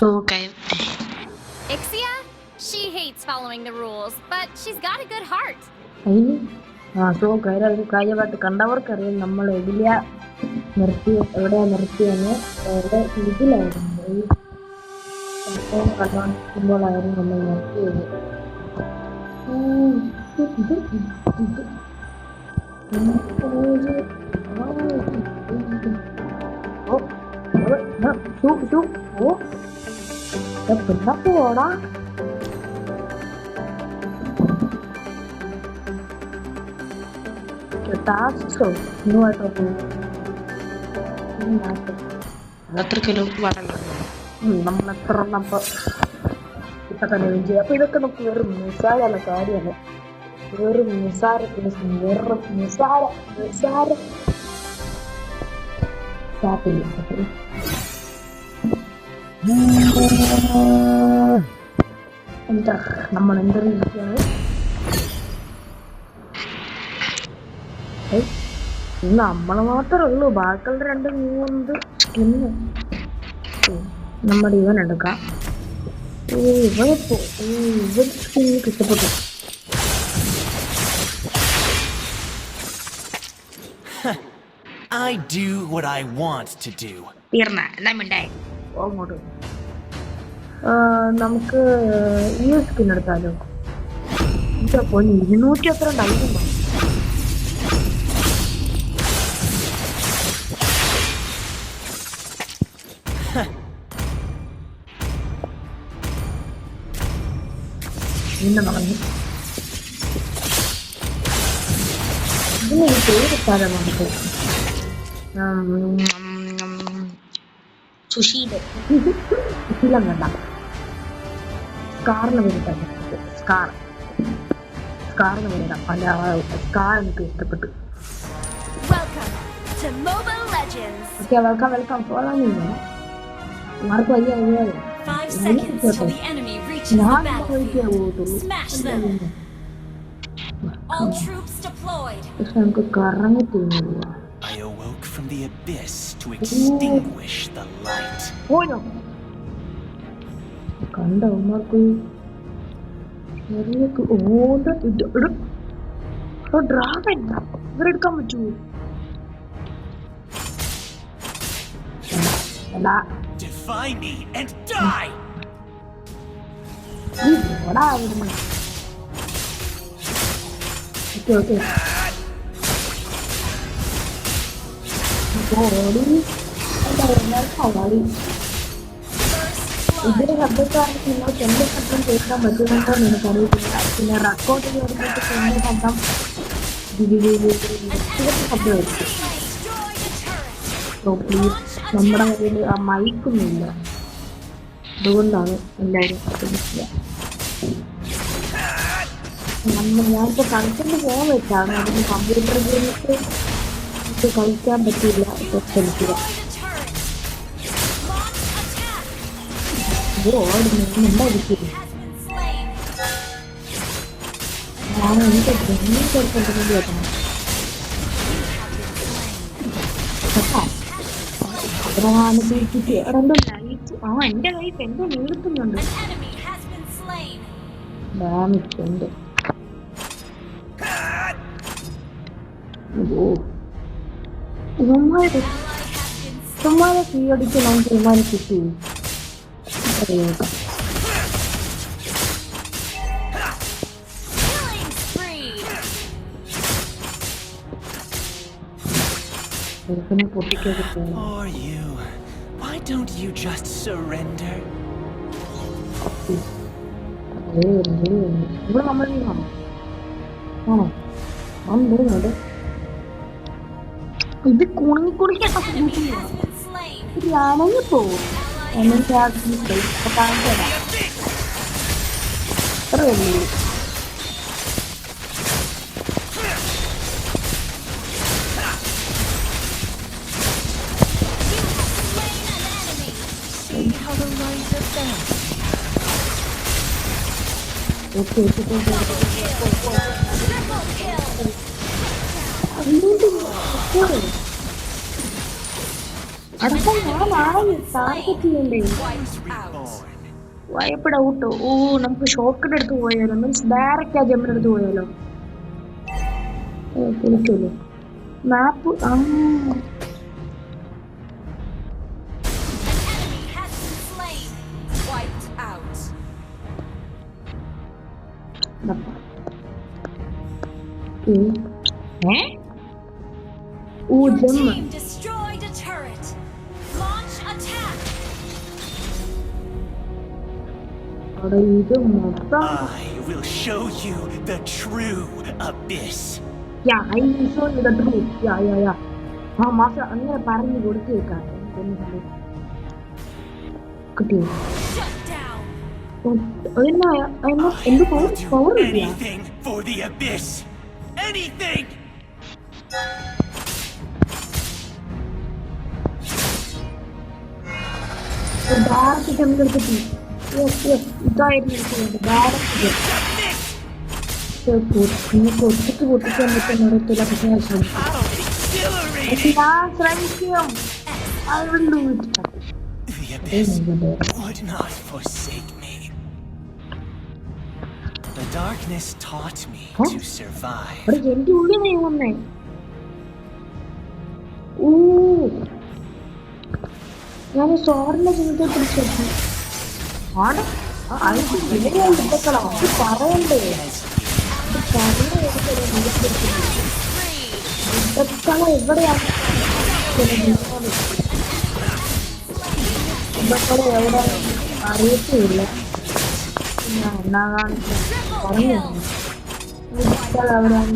Okay. Ixia? She hates following the rules, but she's got a good heart. അതിന് ഒരു കാര്യമായിട്ട് കണ്ടവർക്കറിയാം നമ്മൾ എവിടെയാ നിർത്തിയെന്ന്. ഇതിലായിരുന്നു ഈ സംഭവം കണ്ടുകൊണ്ടിരിക്കുമ്പോഴായിരുന്നു നമ്മൾ നിർത്തിയത്. പോടാ ടാസ്കോ ഇന്നുമായിട്ടോ അതത്രക്കല്ലോ പറഞ്ഞു നമ്മളെത്ര ഇപ്പൊ തന്നെ ചെയ്യും. അപ്പൊ ഇതൊക്കെ നമുക്ക് വെറും നിസ്സാരമുള്ള കാര്യമാണ്. വെറും നിസ്സാരത്തിന് വെറും നിസ്സാര എന്താ നമ്മൾ എന്തെങ്കിലും നമ്മള് മാത്രമേ ഉള്ളൂ. ബാക്കിയുള്ള രണ്ട് മൂന്ന് സ്കിന്ന് നമ്മുടെ ഇവൻ എടുക്കാം. ഇവൻ skin കിട്ടപ്പെട്ടു. I do what I want to do. തീർന്ന എന്താ മിണ്ടായി അങ്ങോട്ട് നമുക്ക് ഈ സ്കിൻ എടുത്താലോ? ഇപ്പൊ 200 എത്ര ഉണ്ടായിരുന്നു. പിന്നെ പറഞ്ഞു ഇതിനൊരു പേരിട്ടാലോ നമുക്ക്? സുഷീല് സുശീലം വേണ്ട, സ്കാറിന് പേരിട്ടാൽ സ്കാറിന് പേരിടാം. അല്ല, സ്കാർ എനിക്ക് ഇഷ്ടപ്പെട്ടു. Okay, welcome. Follow me. ആർക്കും വയ്യ അറിയാതെ ഞാൻ പോയിട്ടേ പോകത്തുള്ളൂ. പക്ഷെ നമുക്ക് കറങ്ങി തോന്നുന്നില്ല. I awoke from the abyss to extinguish the light. പോയോ കണ്ട ഉമ്മക്ക് ചെറിയ ഡ്രാഗൺ ഇവരെടുക്കാൻ പറ്റുമോ? Defy me and die. Okay ഇതിന് ശബ്ദക്കാർക്ക് നിങ്ങൾക്ക് എന്റെ ശബ്ദം കേൾക്കാൻ പറ്റുന്നുണ്ടോ എന്ന് എനിക്കറിയത്തില്ല. പിന്നെ റെക്കോർഡ് ചെയ്തിട്ട് എന്റെ ശബ്ദം ശബ്ദമായിരിക്കും. സോ പ്ലീസ്, നമ്മുടെ കയ്യിൽ ആ മൈക്കൊന്നുമില്ല, അതുകൊണ്ടാണ് എല്ലാവരും ശ്രമിക്കുക. ഞാനിപ്പോൾ കളിച്ചിട്ട് പോകാൻ വെച്ചാണ്. അതിന് കമ്പ്യൂട്ടർ ഗെയിംസ് കളിക്കാൻ പറ്റില്ല. ഇപ്പോൾ കളിക്കുക ഓടുന്നുണ്ടായിരിക്കും. ഞാൻ എനിക്ക് എടുക്കേണ്ടത് കേൾക്കണം. അത്രയാണ് വീട്ടിട്ട് എന്തോ ലൈറ്റ്. എന്റെ ലൈഫ് എന്തോ നീളുത്തുന്നുണ്ട്. ഡാമിറ്റുണ്ട്. ചുമ്മാതെ തീയടിച്ച് നമുക്ക് തീരുമാനം കിട്ടൂ. പൊട്ടിക്കൊക്കെ പോകും. Or you. Why don't you just surrender? ഇവിടെ നമ്മൾ ആണോ? വരുന്നുണ്ട്. ഇത് കുണിക്കുണിക്കാണെങ്കിൽ പോകും. എന്നിട്ട് കാണിച്ചതാ അത്ര വലിയ അടക്കം ഞാനാണ് ടാർഗറ്റ് ചെയ്യണ്ടേ? വൈപ്പ് ഔട്ടോ. ഓ നമുക്ക് ഷോർട്ട് കട്ട് എടുത്ത് പോയാലോ? മീൻസ് ഡയറക്റ്റ് ആ ജമ്പിന് എടുത്ത് പോയാലോ? കുളിക്കല്ലോ മാപ്പ്. I will show you the true abyss. Yeah, I will show you the truth. Yeah. Master അങ്ങനെ പറഞ്ഞു കൊടുത്തേക്കാം. കിട്ടിയോ? എന്ത് power Anything for the abyss. Anything. Direct jump എടുത്തിട്ട് ഇതായിരുന്നു ഡയറക്റ്റ് പൊട്ടിക്കാൻ പറ്റുന്ന ഞാൻ ശ്രമിക്കും. The abyss would not forsake me. The darkness taught me to survive. എന്റെ ഉള്ളിൽ വന്നേ. ഞാൻ സോറിന്റെ ചിന്തയെ പിടിച്ചെത്തി. ആണ് പറയണ്ടേ? എവിടെയാണ് എവിടെ അറിയത്തില്ല. എന്നാ പറഞ്ഞു എവിടെയാണ്.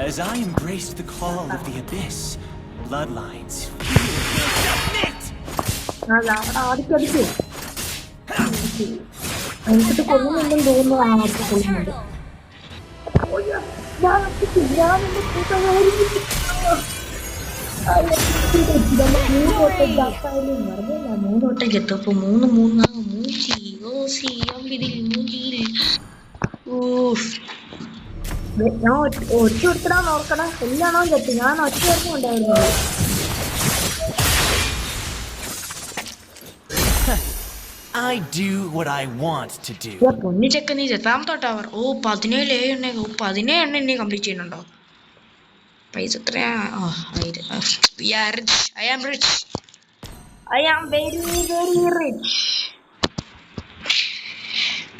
As I embraced the call of the abyss, bloodlines submit. എനിക്കിട്ട് കൊള്ളുന്നുണ്ടെന്ന് തോന്നുന്നതാണ് അവർക്ക് കൊള്ളുന്നത്. മൂന്നോട്ടേക്ക് എത്തപ്പോ ഞാൻ ഒറ്റ എടുത്തിടാൻ നോക്കണം. എല്ലാണോ ചെത്തി ഞാൻ ഒറ്റ ഉണ്ടായിരുന്നു. I do what I want to do. Ponni check നീ എത്രാമത്തെ ടവർ? 17 17 എണ്ണ കംപ്ലീറ്റ് ചെയ്യുന്നുണ്ടോ? പൈസ എത്രയാ? I am rich. I am very very rich.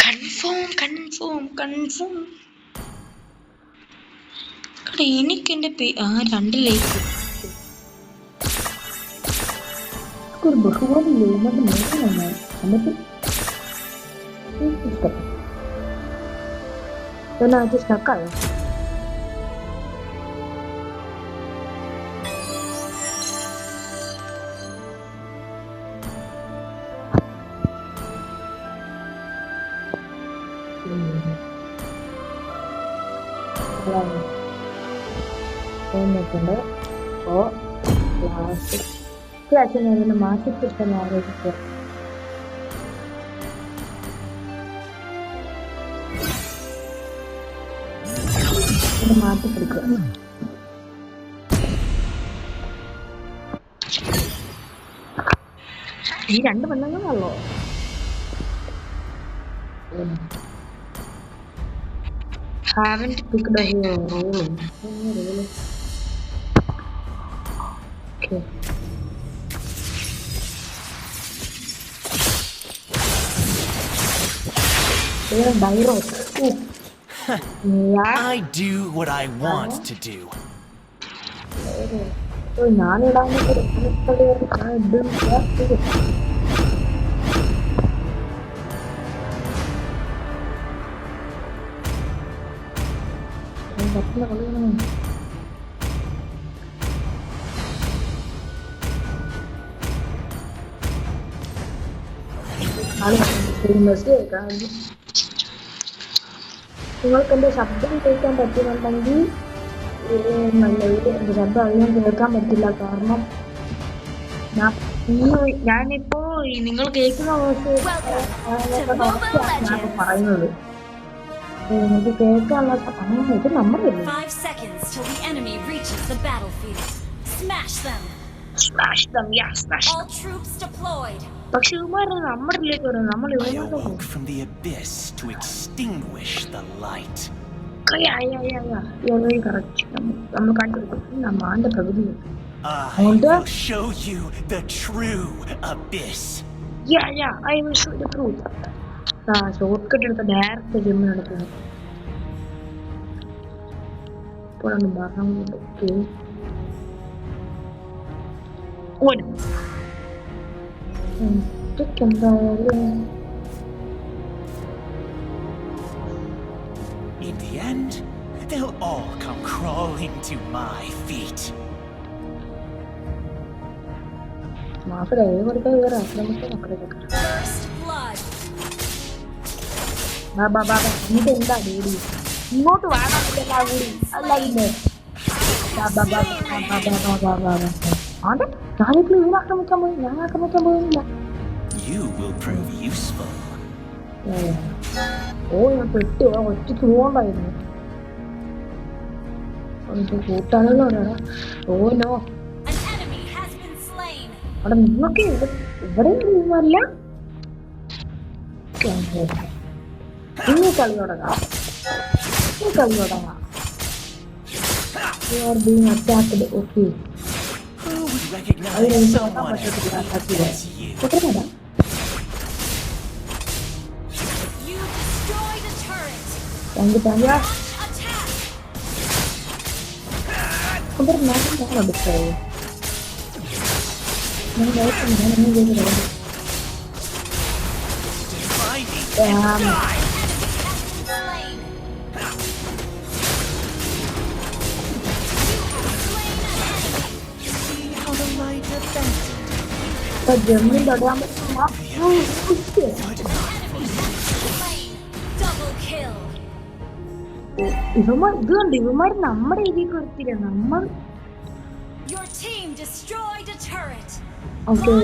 Confirm. എനിക്ക് എന്റെ 2 ലൈക്ക് ബഹുമാനില്ലേ എന്നിട്ട് ഇഷ്ടം സ്റ്റക്കായോ? നോക്കണ്ട്. ഓ ലാസ്റ്റ് അച്ഛനെ മാറ്റിപ്പിടുത്തം ആലോചിക്കുക. മാറ്റിപ്പിടിക്കുക. ഈ 2 പെണ്ണുങ്ങളല്ലോ. haven't picked a hero. Okay. I do what I want to do. നിങ്ങൾക്ക് എൻ്റെ ശബ്ദം കേൾക്കാൻ പറ്റുന്നുണ്ടെങ്കിൽ നല്ലത്. എൻ്റെ ശബ്ദം അധികം കേൾക്കാൻ പറ്റില്ല, കാരണം ഞാൻ ഞാനിപ്പോ നിങ്ങൾ കേൾക്കുന്ന വോയിസ് ഞാനിപ്പോ പറയുന്നത് നിങ്ങൾക്ക് കേൾക്കാനുള്ള ഇത് നമ്മളില്ലേ 5 seconds till the enemy reaches the battlefield. Smash them. Smash dum yeah smash All troops deployed. പക്ഷെ ഇവന്മാർ നമ്മുടെ ഇതിലേക്ക് വരും നമ്മൾ I ഇവന്മാർക്ക് awoke from the abyss to extinguish the light. Correct നമ്മൾ കണ്ടുപിടിക്കും നമ്മാന്റെ പ്രകൃതി I will show you the true abyss. I will show the truth. Short cut എടുത്ത ഡയറക്റ്റ് ജിമ്മ് നടക്കുന്നത് ഇപ്പോഴാണ് മറന്നുകൊണ്ട് എന്തായാലും In the end, they'll all come crawling to my feet. മാസം കൈ കൊടുക്കാൻ കയറാം നമുക്ക് മക്കളെ First blood. ഇത് എന്താ ഡേഡി ഇങ്ങോട്ട് വേണമെന്നില്ല കൂടി അല്ല ഇല്ലേ അതെ ഞാനിപ്പോൾ ഇവരെ ആക്രമിക്കാൻ പോയി ഞാൻ ആക്രമിക്കാൻ പോകുന്നില്ല You will prove useful. ഞാൻ പെട്ടു ഒറ്റയ്ക്ക് പോകണ്ടായിരുന്നു കൂട്ടാനല്ലോ പറയാ no An enemy has been slain. അവിടെ നിങ്ങൾക്ക് ഇവിടെ ഒന്നുമല്ല ഇനി കളി തുടങ്ങാം You are being attacked. Okay. Who would recognize someone as you? You destroyed a turret. Thank you. Attack. Udah nanti jangan habis saya. Ini baik teman ini jadi baik. Defy me. Slain. See how the light defends. Jamin dah ada Slain. Double kill. ഇവന്മാർ നമ്മുടെ രീതിക്ക് വരുത്തില്ല നമ്മൾ Your team destroyed a turret. Okay.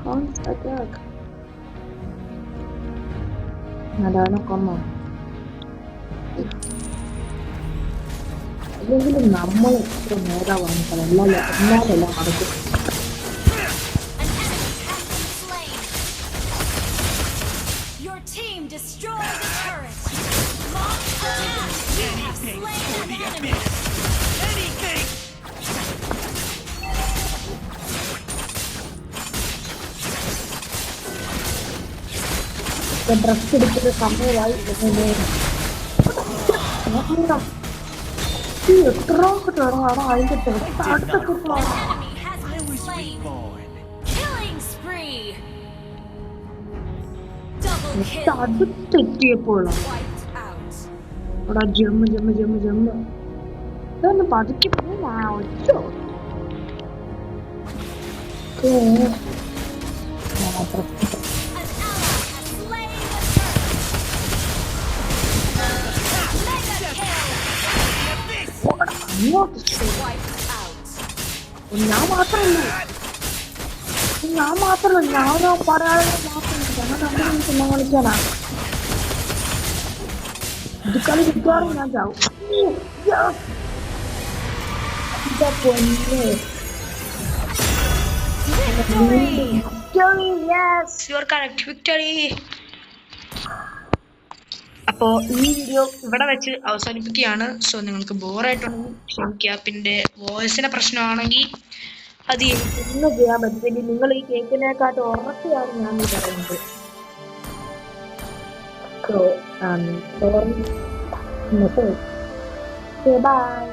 Launch attack. അതാണ് comma അല്ലെങ്കിലും നമ്മൾ എത്ര നേതാവാണ് എന്നാലെല്ലാം നടക്കും An enemy has been slain. Your team destroyed a turret. Launch attack. You have slain an enemy. Anything. Dress എടുക്കുന്ന സമയമായി എത്ര കിട്ടണം അതിന്റെ അടുത്തൊക്കെ Enemy has been slain. Reborn. Killing spree. Double kill. അടുത്തെത്തിയപ്പോഴാണ് Wiped out. അവിടെ ജമ്മ് ഇതൊന്ന് പതുക്കി പോയി ഒറ്റ An ally has slain the turret. Mega kill. അങ്ങോട്ട് Wiped out. ഞാൻ മാത്രമല്ല ഞാനോ പറയാതെ മാത്രമല്ല ഞങ്ങൾ രണ്ടും പിന്നെ കളിക്കാനാ ഇത് കളി കിട്ടാറും ഞാൻ ചാവും ഇതാ പൊന്നെ വിക്ടറി. അപ്പോൾ ഈ വീഡിയോ ഇവിടെ വെച്ച് അവസാനിപ്പിക്കുകയാണ്. സോ നിങ്ങൾക്ക് ബോറായിട്ടുണ്ടെങ്കിൽ ക്ഷമിക്കുക. പിന്നെ വോയിസിന്റെ പ്രശ്നമാണെങ്കിൽ അത് ഒന്നും ചെയ്യാൻ പറ്റില്ല. നിങ്ങൾ ഈ കേക്കിനെക്കാട്ട് ഉറക്കെയാണ് ഞാൻ ഈ പറയുന്നത്. So by.